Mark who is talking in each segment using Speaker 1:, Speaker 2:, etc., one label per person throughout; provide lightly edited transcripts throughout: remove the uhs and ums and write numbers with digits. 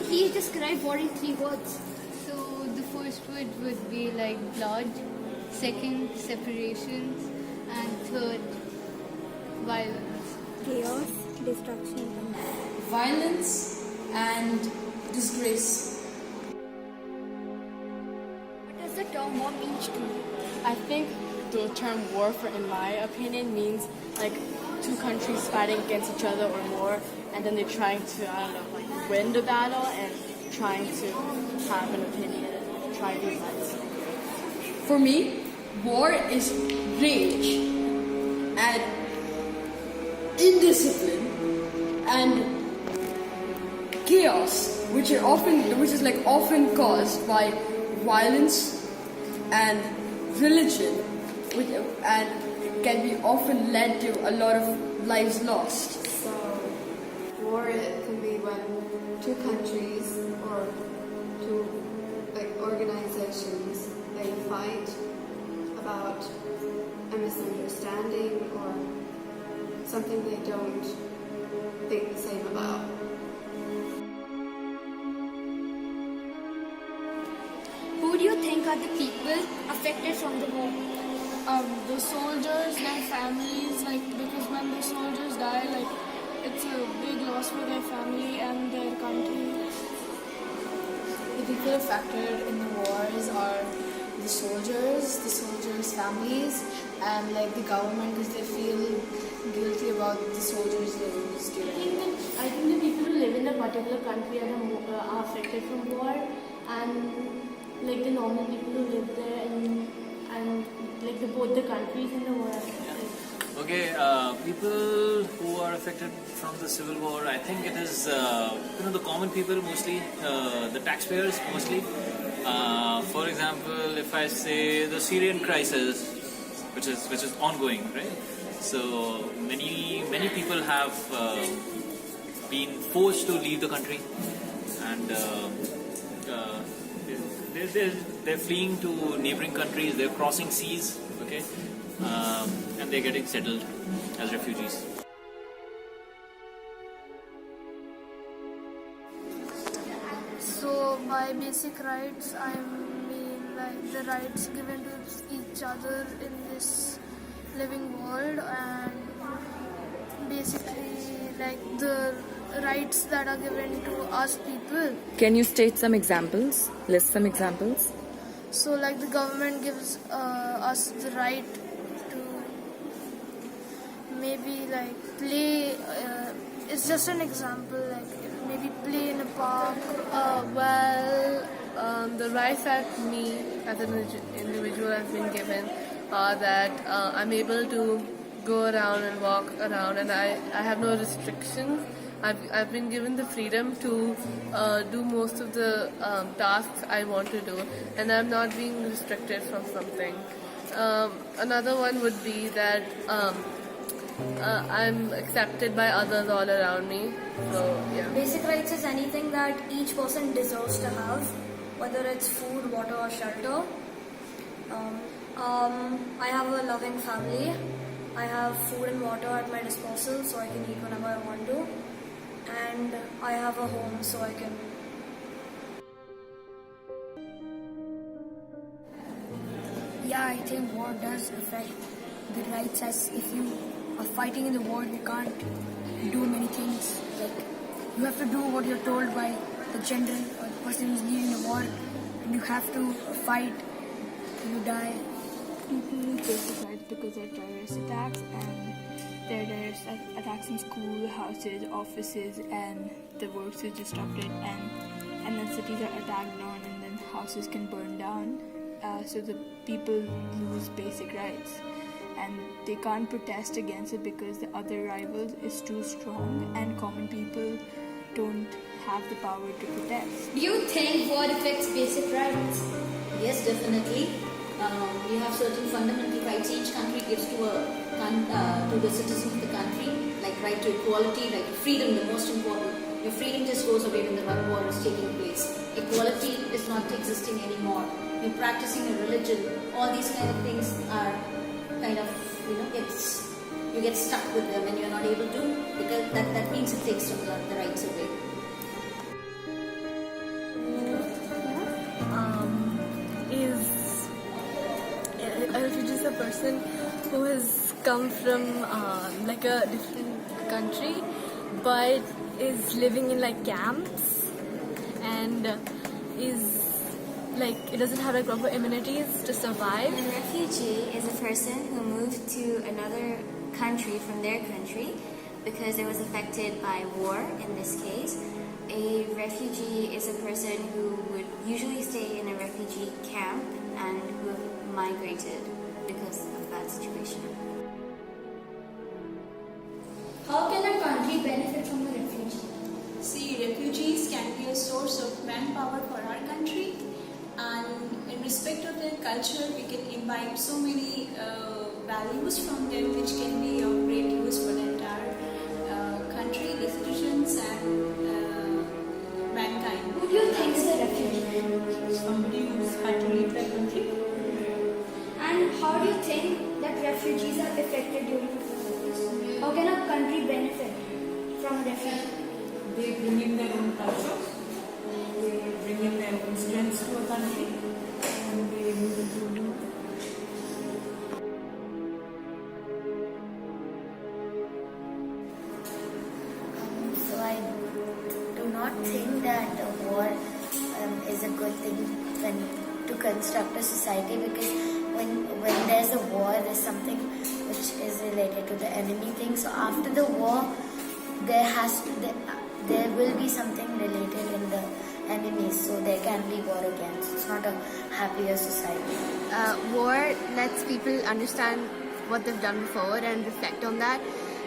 Speaker 1: please describe war in 3 words?
Speaker 2: So the first word would be like blood, second separations, and third violence.
Speaker 1: Chaos, destruction, and
Speaker 3: Violence and disgrace.
Speaker 1: what does the term war mean to you?
Speaker 4: I think the term war, in my opinion, means like two countries fighting against each other or more, and then they're trying to, like win the battle and trying to have an opinion and try to do violence.
Speaker 3: For me, war is rage and indiscipline and chaos, which is often caused by violence and religion, and can be often led to a lot of lives lost.
Speaker 5: So, war can be when two countries or two organizations they fight about a misunderstanding or something they don't think the same about.
Speaker 1: Who do you think are the people affected from the war?
Speaker 6: The soldiers, their families, because when the soldiers die, it's a big loss for their family and their country.
Speaker 7: The people affected in the wars are the soldiers' families, and the government, because they feel guilty about the soldiers they lose during.
Speaker 4: I think the people who live in a particular country are affected from war, and the normal people who live there and both the countries in the war are affected.
Speaker 8: Okay, people who are affected from the civil war, I think it is the common people mostly, the taxpayers mostly. For example, if I say the Syrian crisis, which is ongoing, right? So many people have been forced to leave the country, and they're fleeing to neighboring countries. They're crossing seas, okay, and they're getting settled as refugees.
Speaker 6: So by basic rights, I mean the rights given to each other in this living world, and basically the rights that are given to us people.
Speaker 9: Can you state some examples? List some examples.
Speaker 6: So the government gives us the right to maybe play. It's just an example, maybe play in a park.
Speaker 2: The rights that me as an individual has been given are that I'm able to go around and walk around, and I have no restrictions. I've been given the freedom to do most of the tasks I want to do, and I'm not being restricted from something. Another one would be that I'm accepted by others all around me. So yeah.
Speaker 1: Basic rights is anything that each person deserves to have, whether it's food, water, or shelter. I have a loving family. I have food and water at my disposal, so I can eat whenever I want to. And I have a home, so I can.
Speaker 10: Yeah, I think war does affect the rights, as if you are fighting in the war, you can't do many things. You have to do what you're told by the general or the person who's leading the war, and you have to fight till you die.
Speaker 11: People need basic rights because there are terrorist attacks, and there are terrorist attacks in school, houses, offices, and the works is disrupted, and then cities are attacked on, and then houses can burn down. So the people lose basic rights, and they can't protest against it because the other rivals is too strong, and common people don't have the power to protest.
Speaker 1: Do you think war affects basic rights?
Speaker 12: Yes, definitely. We have certain fundamental rights each country gives to the citizens of the country, like right to equality, right to freedom, the most important. Your freedom just goes away when the war is taking place. Equality is not existing anymore. You're practicing a religion. All these kind of things are kind of, you get stuck with them and you're not able to, because that means it takes the rights away.
Speaker 4: person who has come from like a different country but is living in like camps and is like it doesn't have like proper amenities to survive.
Speaker 13: A refugee is a person who moved to another country from their country because it was affected by war in this case. A refugee is a person who would usually stay in a refugee camp and who have migrated because of that situation.
Speaker 14: How can a country benefit from a refugee?
Speaker 15: See, refugees can be a source of manpower for our country, and in respect of their culture, we can imbibe so many values from them which can be of great use for the entire country, the citizens, and mankind.
Speaker 14: Who do you think is a refugee?
Speaker 15: Somebody who's had to leave their country.
Speaker 14: And how do you think that refugees are affected during the process? How can a country benefit from a refugee?
Speaker 16: They bring in their own culture, they bring in their own strengths to a country, and they move into a new country.
Speaker 17: So I do not think that a war is a good thing to construct a society, because when there's a war, there's something which is related to the enemy thing. So after the war, there will be something related in the enemies, so there can be war again. So it's not a happier society.
Speaker 18: War lets people understand what they've done before and reflect on that,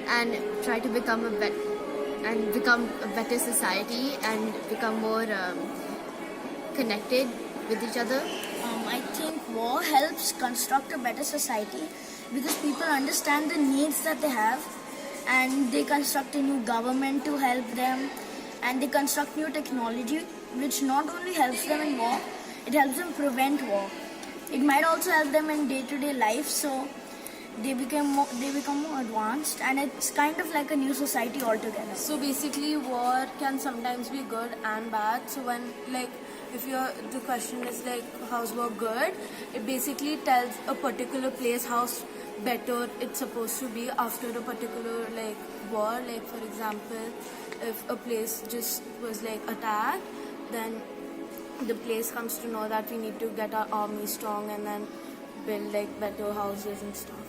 Speaker 18: and try to become a better society and become more connected with each other.
Speaker 10: I think war helps construct a better society because people understand the needs that they have, and they construct a new government to help them, and they construct new technology which not only helps them in war, it helps them prevent war. It might also help them in day-to-day life, so they become more advanced, and it's kind of like a new society altogether.
Speaker 4: So basically war can sometimes be good and bad. So when like if the question is like how's war good, it basically tells a particular place how better it's supposed to be after a particular like war. Like for example, if a place just was like attacked, then the place comes to know that we need to get our army strong and then build like better houses and stuff.